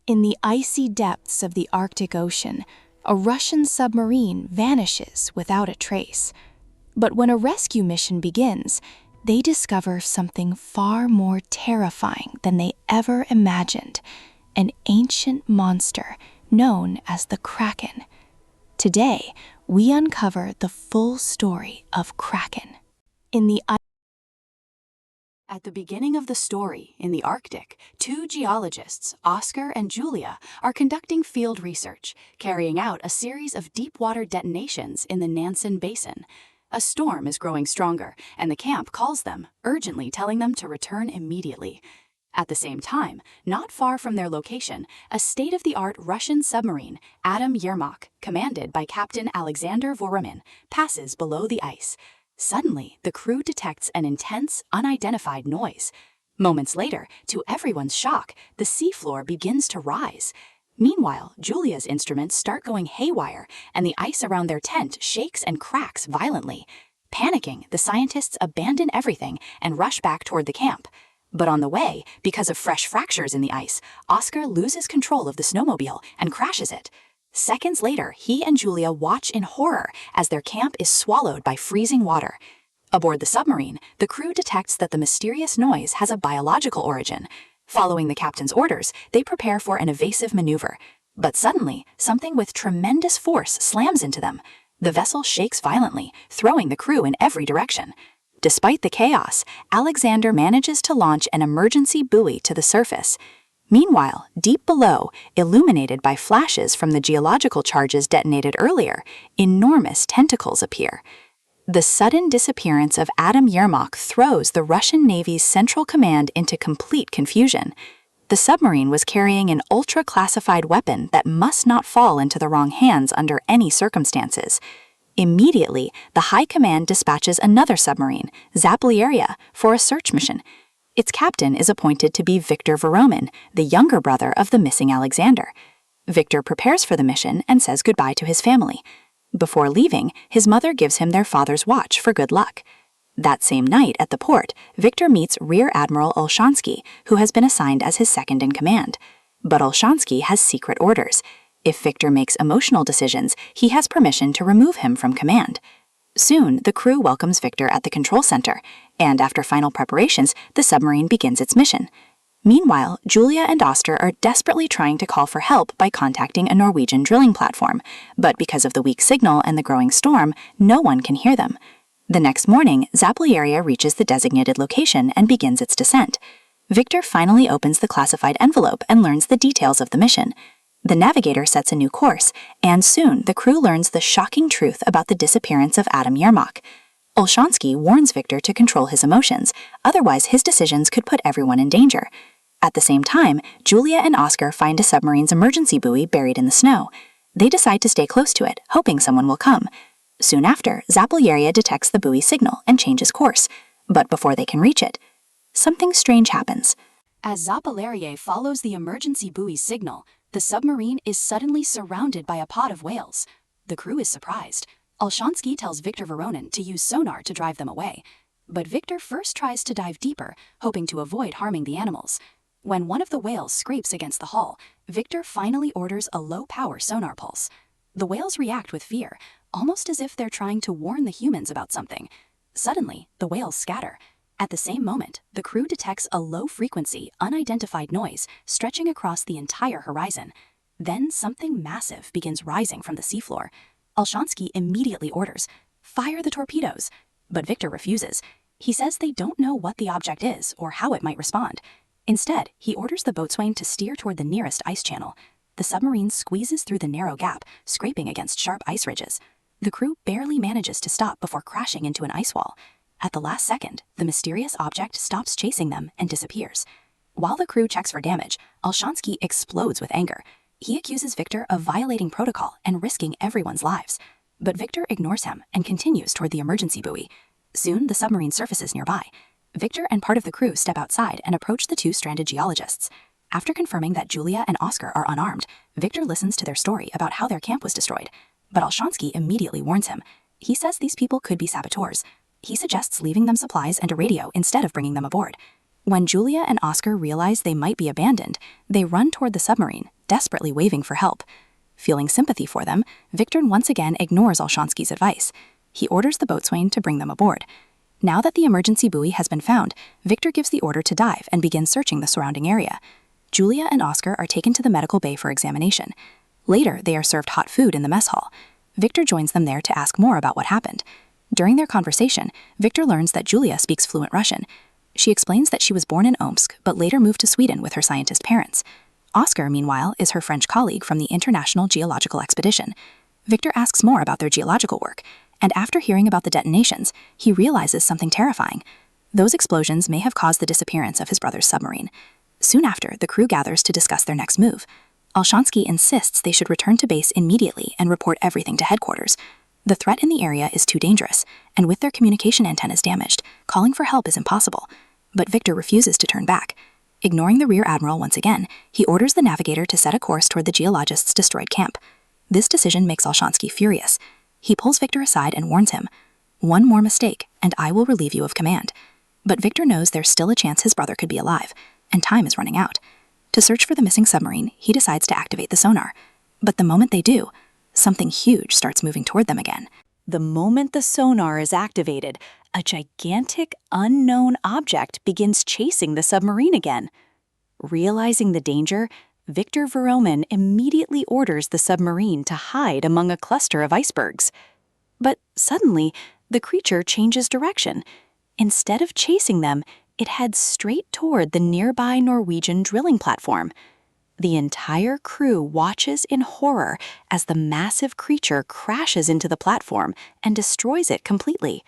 In the icy depths of the Arctic Ocean, a Russian submarine vanishes without a trace. But when a rescue mission begins, they discover something far more terrifying than they ever imagined: an ancient monster known as the Kraken. Today, we uncover the full story of Kraken. At the beginning of the story, in the Arctic, two geologists, Oscar and Julia, are conducting field research, carrying out a series of deep-water detonations in the Nansen Basin. A storm is growing stronger, and the camp calls them, urgently telling them to return immediately. At the same time, not far from their location, a state-of-the-art Russian submarine, Atom Yermak, commanded by Captain Alexander Voronin, passes below the ice. Suddenly, the crew detects an intense, unidentified noise. Moments later, to everyone's shock, the seafloor begins to rise. Meanwhile, Julia's instruments start going haywire, and the ice around their tent shakes and cracks violently. Panicking, the scientists abandon everything and rush back toward the camp. But on the way, because of fresh fractures in the ice, Oscar loses control of the snowmobile and crashes it. Seconds later, he and Julia watch in horror as their camp is swallowed by freezing water. Aboard the submarine, the crew detects that the mysterious noise has a biological origin. Following the captain's orders, they prepare for an evasive maneuver. But suddenly, something with tremendous force slams into them. The vessel shakes violently, throwing the crew in every direction. Despite the chaos, Alexander manages to launch an emergency buoy to the surface. Meanwhile, deep below, illuminated by flashes from the geological charges detonated earlier, enormous tentacles appear. The sudden disappearance of Atom Yermak throws the Russian Navy's Central Command into complete confusion. The submarine was carrying an ultra-classified weapon that must not fall into the wrong hands under any circumstances. Immediately, the High Command dispatches another submarine, Zapolyarye, for a search mission. Its captain is appointed to be Victor Voronin, the younger brother of the missing Alexander. Victor prepares for the mission and says goodbye to his family. Before leaving, his mother gives him their father's watch for good luck. That same night at the port, Victor meets Rear Admiral Olshansky, who has been assigned as his second-in-command. But Olshansky has secret orders. If Victor makes emotional decisions, he has permission to remove him from command. Soon, the crew welcomes Victor at the control center, and after final preparations, the submarine begins its mission. Meanwhile, Julia and Oscar are desperately trying to call for help by contacting a Norwegian drilling platform, but because of the weak signal and the growing storm, no one can hear them. The next morning, Zapolyarye reaches the designated location and begins its descent. Victor finally opens the classified envelope and learns the details of the mission. The navigator sets a new course, and soon the crew learns the shocking truth about the disappearance of Atom Yermak. Olshansky warns Victor to control his emotions, otherwise his decisions could put everyone in danger. At the same time, Julia and Oscar find a submarine's emergency buoy buried in the snow. They decide to stay close to it, hoping someone will come. Soon after, Zapolyarye detects the buoy signal and changes course, but before they can reach it, something strange happens. As Zapolyarye follows the emergency buoy signal, the submarine is suddenly surrounded by a pod of whales. The crew is surprised. Olshansky tells Victor Voronin to use sonar to drive them away. But Victor first tries to dive deeper, hoping to avoid harming the animals. When one of the whales scrapes against the hull, Victor finally orders a low-power sonar pulse. The whales react with fear, almost as if they're trying to warn the humans about something. Suddenly, the whales scatter. At the same moment, the crew detects a low-frequency, unidentified noise stretching across the entire horizon. Then something massive begins rising from the seafloor. Olshansky immediately orders, "Fire the torpedoes!" But Victor refuses. He says they don't know what the object is or how it might respond. Instead, he orders the boatswain to steer toward the nearest ice channel. The submarine squeezes through the narrow gap, scraping against sharp ice ridges. The crew barely manages to stop before crashing into an ice wall. At the last second, the mysterious object stops chasing them and disappears. While the crew checks for damage, Olshansky explodes with anger. He accuses Victor of violating protocol and risking everyone's lives. But Victor ignores him and continues toward the emergency buoy. Soon, the submarine surfaces nearby. Victor and part of the crew step outside and approach the two stranded geologists. After confirming that Julia and Oscar are unarmed, Victor listens to their story about how their camp was destroyed. But Olshansky immediately warns him. He says these people could be saboteurs. He suggests leaving them supplies and a radio instead of bringing them aboard. When Julia and Oscar realize they might be abandoned, they run toward the submarine, desperately waving for help. Feeling sympathy for them, Victor once again ignores Olshansky's advice. He orders the boatswain to bring them aboard. Now that the emergency buoy has been found, Victor gives the order to dive and begin searching the surrounding area. Julia and Oscar are taken to the medical bay for examination. Later, they are served hot food in the mess hall. Victor joins them there to ask more about what happened. During their conversation, Victor learns that Julia speaks fluent Russian. She explains that she was born in Omsk, but later moved to Sweden with her scientist parents. Oscar, meanwhile, is her French colleague from the International Geological Expedition. Victor asks more about their geological work, and after hearing about the detonations, he realizes something terrifying. Those explosions may have caused the disappearance of his brother's submarine. Soon after, the crew gathers to discuss their next move. Olshansky insists they should return to base immediately and report everything to headquarters. The threat in the area is too dangerous, and with their communication antennas damaged, calling for help is impossible. But Victor refuses to turn back. Ignoring the rear admiral once again, he orders the navigator to set a course toward the geologists' destroyed camp. This decision makes Olshansky furious. He pulls Victor aside and warns him, "One more mistake, and I will relieve you of command." But Victor knows there's still a chance his brother could be alive, and time is running out. To search for the missing submarine, he decides to activate the sonar. But the moment they do, something huge starts moving toward them again. The moment the sonar is activated, a gigantic, unknown object begins chasing the submarine again. Realizing the danger, Victor Voronin immediately orders the submarine to hide among a cluster of icebergs. But suddenly, the creature changes direction. Instead of chasing them, it heads straight toward the nearby Norwegian drilling platform. The entire crew watches in horror as the massive creature crashes into the platform and destroys it completely.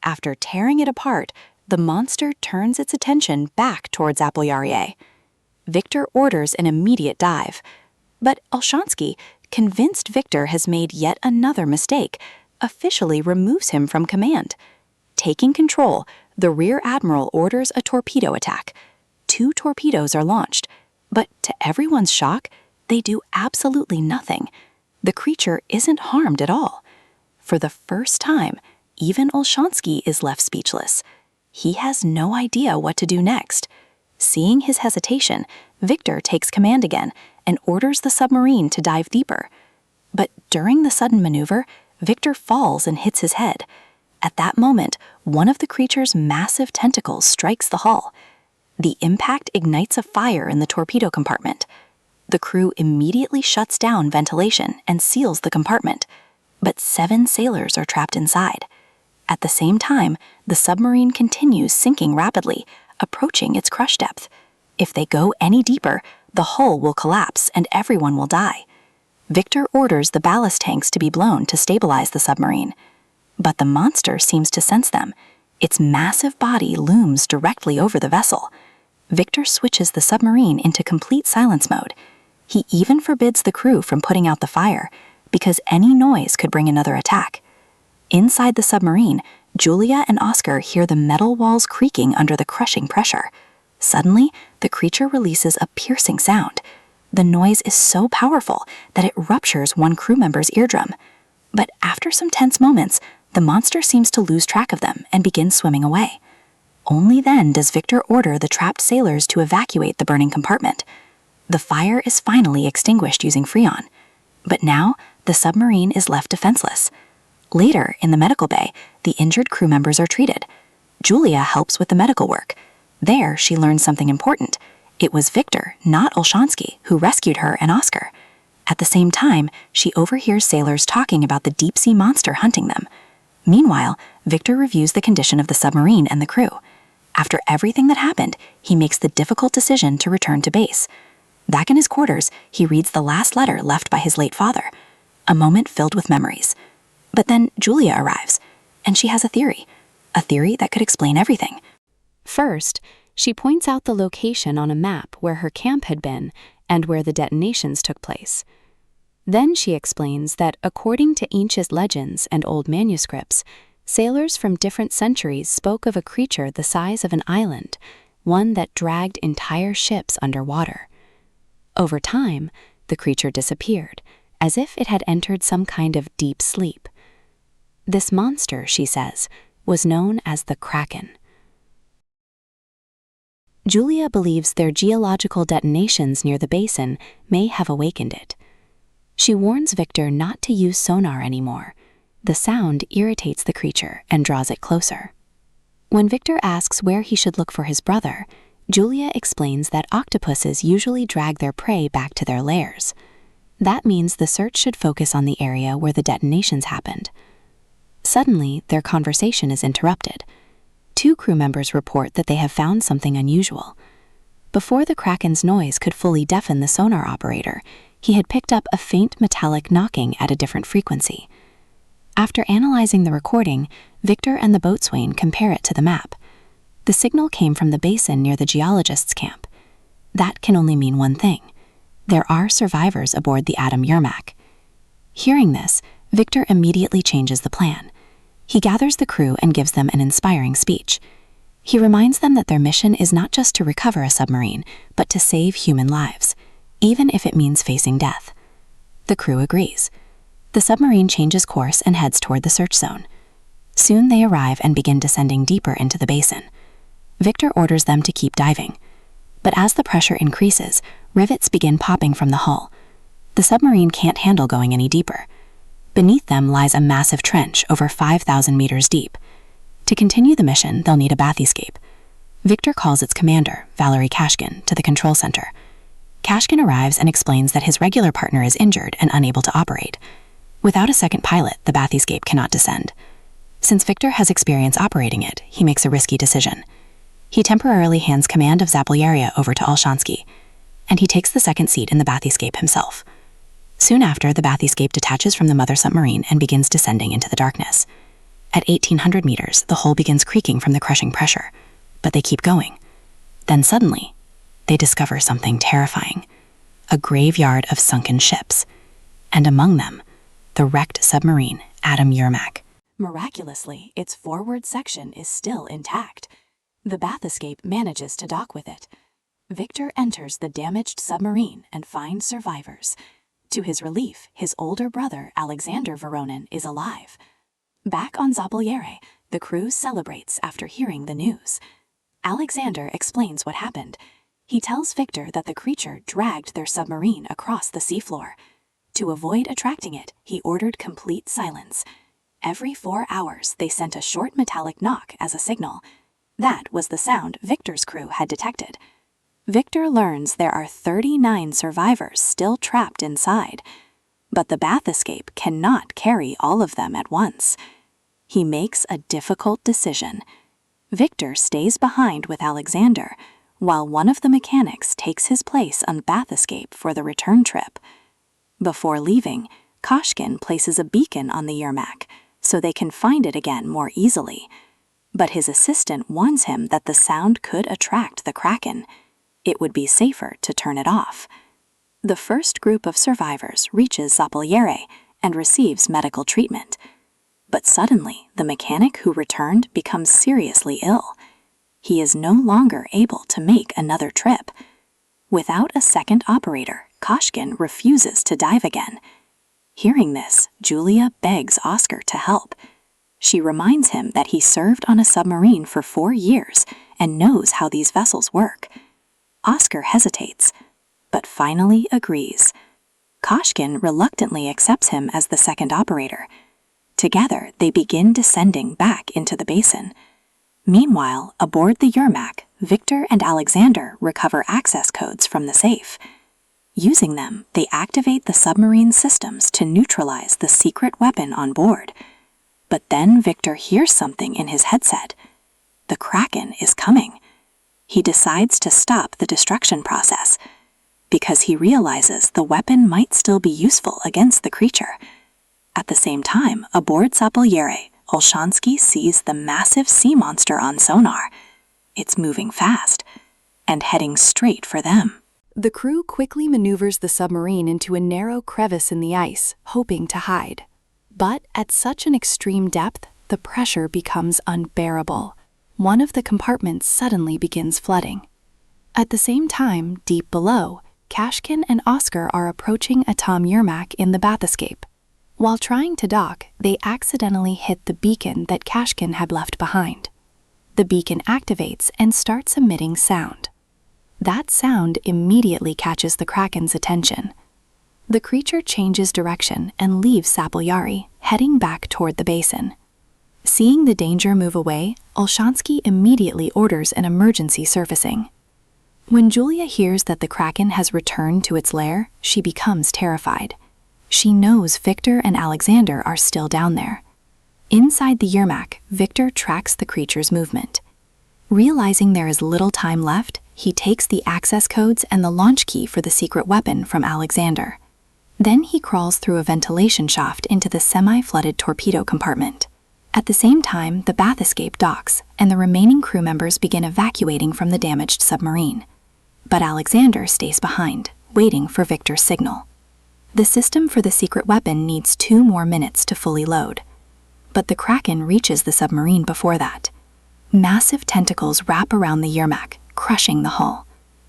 After tearing it apart, the monster turns its attention back towards Zapolyarye. Victor orders an immediate dive. But Olshansky, convinced Victor has made yet another mistake, officially removes him from command. Taking control, the rear admiral orders a torpedo attack. 2 torpedoes are launched, but to everyone's shock, they do absolutely nothing. The creature isn't harmed at all. For the first time, even Olshansky is left speechless. He has no idea what to do next. Seeing his hesitation, Victor takes command again and orders the submarine to dive deeper. But during the sudden maneuver, Victor falls and hits his head. At that moment, one of the creature's massive tentacles strikes the hull. The impact ignites a fire in the torpedo compartment. The crew immediately shuts down ventilation and seals the compartment, but 7 sailors are trapped inside. At the same time, the submarine continues sinking rapidly, approaching its crush depth. If they go any deeper, the hull will collapse and everyone will die. Victor orders the ballast tanks to be blown to stabilize the submarine. But the monster seems to sense them. Its massive body looms directly over the vessel. Victor switches the submarine into complete silence mode. He even forbids the crew from putting out the fire, because any noise could bring another attack. Inside the submarine, Julia and Oscar hear the metal walls creaking under the crushing pressure. Suddenly, the creature releases a piercing sound. The noise is so powerful that it ruptures one crew member's eardrum. But after some tense moments, the monster seems to lose track of them and begins swimming away. Only then does Victor order the trapped sailors to evacuate the burning compartment. The fire is finally extinguished using Freon. But now, the submarine is left defenseless. Later, in the medical bay, the injured crew members are treated. Julia helps with the medical work. There, she learns something important. It was Victor, not Olshansky, who rescued her and Oscar. At the same time, she overhears sailors talking about the deep-sea monster hunting them. Meanwhile, Victor reviews the condition of the submarine and the crew. After everything that happened, he makes the difficult decision to return to base. Back in his quarters, he reads the last letter left by his late father, a moment filled with memories. But then Julia arrives, and she has a theory that could explain everything. First, she points out the location on a map where her camp had been and where the detonations took place. Then she explains that according to ancient legends and old manuscripts, sailors from different centuries spoke of a creature the size of an island, one that dragged entire ships underwater. Over time, the creature disappeared, as if it had entered some kind of deep sleep. This monster, she says, was known as the Kraken. Julia believes their geological detonations near the basin may have awakened it. She warns Victor not to use sonar anymore. The sound irritates the creature and draws it closer. When Victor asks where he should look for his brother, Julia explains that octopuses usually drag their prey back to their lairs. That means the search should focus on the area where the detonations happened. Suddenly, their conversation is interrupted. Two crew members report that they have found something unusual. Before the Kraken's noise could fully deafen the sonar operator, he had picked up a faint metallic knocking at a different frequency. After analyzing the recording, Victor and the boatswain compare it to the map. The signal came from the basin near the geologist's camp. That can only mean one thing. There are survivors aboard the Atom Yermak. Hearing this, Victor immediately changes the plan. He gathers the crew and gives them an inspiring speech. He reminds them that their mission is not just to recover a submarine, but to save human lives, even if it means facing death. The crew agrees. The submarine changes course and heads toward the search zone. Soon they arrive and begin descending deeper into the basin. Victor orders them to keep diving. But as the pressure increases, rivets begin popping from the hull. The submarine can't handle going any deeper. Beneath them lies a massive trench over 5,000 meters deep. To continue the mission, they'll need a bathyscape. Victor calls its commander, Valery Kashkin, to the control center. Kashkin arrives and explains that his regular partner is injured and unable to operate. Without a second pilot, the bathyscape cannot descend. Since Victor has experience operating it, he makes a risky decision. He temporarily hands command of Zapolyarye over to Olshansky, and he takes the second seat in the bathyscape himself. Soon after, the bathyscape detaches from the mother submarine and begins descending into the darkness. At 1,800 meters, the hull begins creaking from the crushing pressure, but they keep going. Then suddenly, they discover something terrifying: a graveyard of sunken ships, and among them, the wrecked submarine Atom Yermak. Miraculously, its forward section is still intact. The bathyscape manages to dock with it. Victor enters the damaged submarine and finds survivors. To his relief, his older brother, Alexander Voronin, is alive. Back on Zapolyarye, the crew celebrates after hearing the news. Alexander explains what happened. He tells Victor that the creature dragged their submarine across the seafloor. To avoid attracting it, he ordered complete silence. Every 4 hours, they sent a short metallic knock as a signal. That was the sound Victor's crew had detected. Victor learns there are 39 survivors still trapped inside, but the bathyscape cannot carry all of them at once. He makes a difficult decision. Victor stays behind with Alexander, while one of the mechanics takes his place on bathyscape for the return trip. Before leaving, Kashkin places a beacon on the Yermak so they can find it again more easily. But his assistant warns him that the sound could attract the Kraken. It would be safer to turn it off. The first group of survivors reaches Zapolyarye and receives medical treatment. But suddenly, the mechanic who returned becomes seriously ill. He is no longer able to make another trip. Without a second operator, Kashkin refuses to dive again. Hearing this, Julia begs Oscar to help. She reminds him that he served on a submarine for 4 years and knows how these vessels work. Oscar hesitates, but finally agrees. Kashkin reluctantly accepts him as the second operator. Together, they begin descending back into the basin. Meanwhile, aboard the Yermak, Victor and Alexander recover access codes from the safe. Using them, they activate the submarine's systems to neutralize the secret weapon on board. But then Victor hears something in his headset. The Kraken is coming. He decides to stop the destruction process, because he realizes the weapon might still be useful against the creature. At the same time, aboard Zapolyarye, Olshansky sees the massive sea monster on sonar. It's moving fast and heading straight for them. The crew quickly maneuvers the submarine into a narrow crevice in the ice, hoping to hide. But at such an extreme depth, the pressure becomes unbearable. One of the compartments suddenly begins flooding. At the same time, deep below, Kashkin and Oscar are approaching Atom Yermak in the bathyscape. While trying to dock, they accidentally hit the beacon that Kashkin had left behind. The beacon activates and starts emitting sound. That sound immediately catches the Kraken's attention. The creature changes direction and leaves Zapolyarye, heading back toward the basin. Seeing the danger move away, Olshansky immediately orders an emergency surfacing. When Julia hears that the Kraken has returned to its lair, she becomes terrified. She knows Victor and Alexander are still down there. Inside the Yermak, Victor tracks the creature's movement. Realizing there is little time left, he takes the access codes and the launch key for the secret weapon from Alexander. Then he crawls through a ventilation shaft into the semi-flooded torpedo compartment. At the same time, the bath escape docks, and the remaining crew members begin evacuating from the damaged submarine. But Alexander stays behind, waiting for Victor's signal. The system for the secret weapon needs 2 more minutes to fully load. But the Kraken reaches the submarine before that. Massive tentacles wrap around the Yermak, crushing the hull.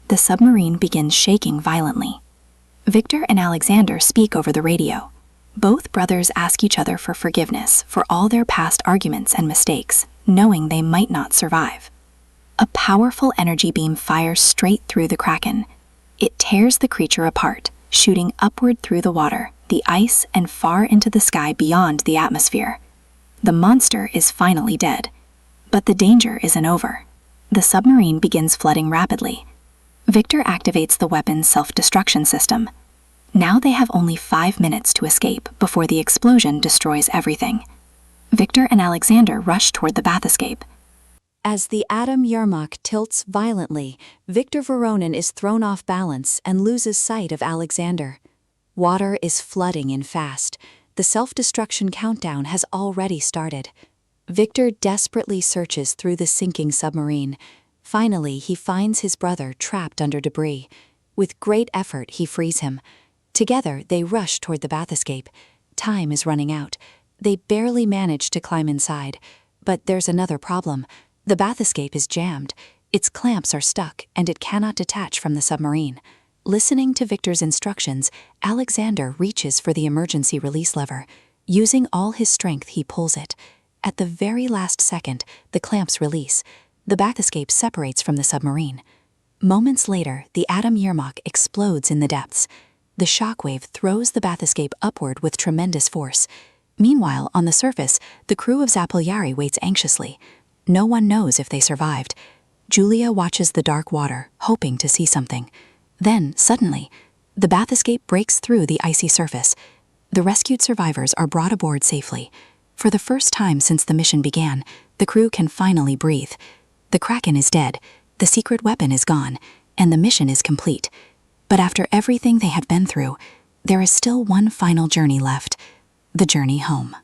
The submarine begins shaking violently. Victor and Alexander speak over the radio. Both brothers ask each other for forgiveness for all their past arguments and mistakes, knowing they might not survive. A powerful energy beam fires straight through the Kraken. It tears the creature apart, shooting upward through the water, the ice, and far into the sky beyond the atmosphere. The monster is finally dead. But the danger isn't over. The submarine begins flooding rapidly. Victor activates the weapon's self-destruction system. Now they have only 5 minutes to escape before the explosion destroys everything. Victor and Alexander rush toward the bath escape. As the Atom Yermak tilts violently, Victor Voronin is thrown off balance and loses sight of Alexander. Water is flooding in fast. The self-destruction countdown has already started. Victor desperately searches through the sinking submarine. Finally, he finds his brother trapped under debris. With great effort, he frees him. Together, they rush toward the bath escape. Time is running out. They barely manage to climb inside. But there's another problem. The bath escape is jammed. Its clamps are stuck, and it cannot detach from the submarine. Listening to Victor's instructions, Alexander reaches for the emergency release lever. Using all his strength, he pulls it. At the very last second, the clamps release. The bath escape separates from the submarine. Moments later, the Atom Yermak explodes in the depths. The shockwave throws the bath escape upward with tremendous force. Meanwhile, on the surface, the crew of Zapolyarye waits anxiously. No one knows if they survived. Julia watches the dark water, hoping to see something. Then, suddenly, the bath escape breaks through the icy surface. The rescued survivors are brought aboard safely. For the first time since the mission began, the crew can finally breathe. The Kraken is dead, the secret weapon is gone, and the mission is complete. But after everything they had been through, there is still one final journey left: the journey home.